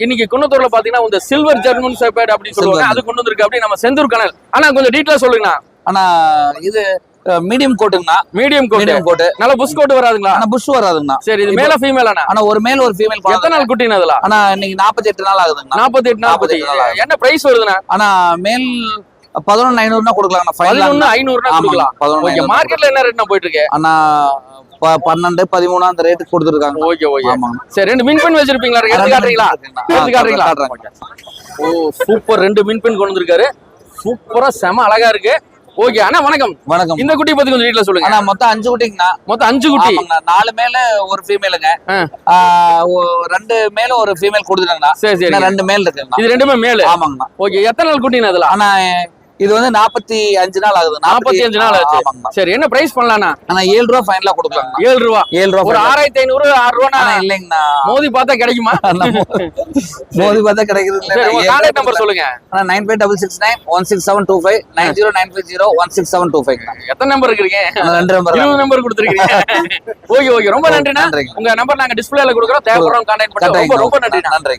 இன்னைக்கு குன்னத்தூர்ல பாத்தீங்கன்னா இந்த சில்வர் ஜெர்மன் ஷெப்பர்ட் அப்படி சொல்லுவாங்க, அது கொண்டு வந்திருக்கு. அப்படி நம்ம செந்தூர் கனல். ஆனா கொஞ்சம் டீடைலா சொல்லுங்கண்ணா. ஆனா இது மீடியம் கோட்டுங்கண்ணா. Medium coat. நல்ல புஷ் கோட் வராதுங்களா? ஆனா புஷ் வராதுங்கண்ணா. சரி, இது மேல ஃபீமேலாண்ணா? ஆனா ஒரு மேல் ஒரு ஃபீமேல். எத்தனை நாள் குட்டினா அதுல? ஆனா இன்னைக்கு 48 நாள் ஆகுதுங்கண்ணா. 48 நாள். என்ன பிரைஸ் வருதுண்ணா? ஆனா மேல் 11,500 கொடுக்கலாம்ண்ணா. 11,500 கொடுக்கலாம். ஓகே, மார்க்கெட்ல என்ன ரேட்னா போயிட்டு இருக்கு? ஆனா 12, 13 அந்த ரேட்டுக்கு கொடுத்துருக்காங்க. Okay okay. ஆமாங்க. சரி, 2 மின் பென் வச்சிருப்பீங்களா? எடுத்து காட்டுறீங்களா? ஓ சூப்பர், 2 மின் பென் கொண்டு வந்திருக்காரு. சூப்பரா செம அழகா இருக்கு. ஓகே அண்ணா, வணக்கம். வணக்கம். இந்த குட்டி பத்தி கொஞ்சம் டீடைலா சொல்லுங்க. அண்ணா மொத்தம் 5 குட்டிங்கண்ணா. மொத்தம் 5 குட்டி. 4 மேல ஒரு ஃபீமேலுங்க. 2 மேல ஒரு ஃபீமேல் கொடுத்துட்டாங்கண்ணா. சரி சரி. 2 மேல் இருக்குங்கண்ணா. இது ரெண்டுமே மேல். ஆமாங்கண்ணா. ஓகே, எத்தனை நாள் குட்டினா அதுல? ஆனா இது வந்து 45 நாள் ஆகுது. 45 நாள் ஆச்சு. சரி, என்ன பிரைஸ் பண்ணலாம்னா? ஆனா 7 ரூபாய் ஃபைனலா கொடுக்கலாம். 7 ரூபாய். 7 ரூபாய். ஒரு 6,500 6 ரூபானா இல்லைங்கண்ணா. மோதி பார்த்தா கிடைக்குமா? மோதி பார்த்தா கிடைக்குது இல்ல. உங்க கான்டாக்ட் நம்பர் சொல்லுங்க. ஆனா 9566916725 9095016725. எத்தனை நம்பர் இருக்கீங்க? 2 நம்பர். 20 நம்பர் கொடுத்திருக்கீங்க. ஓகே ஓகே, ரொம்ப நன்றிண்ணா. உங்க நம்பர் நாங்க டிஸ்ப்ளேல கொடுக்குறோம். தேவைப்படுறவங்க கான்டாக்ட் பண்ணுங்க. ரொம்ப நன்றி. நன்றி.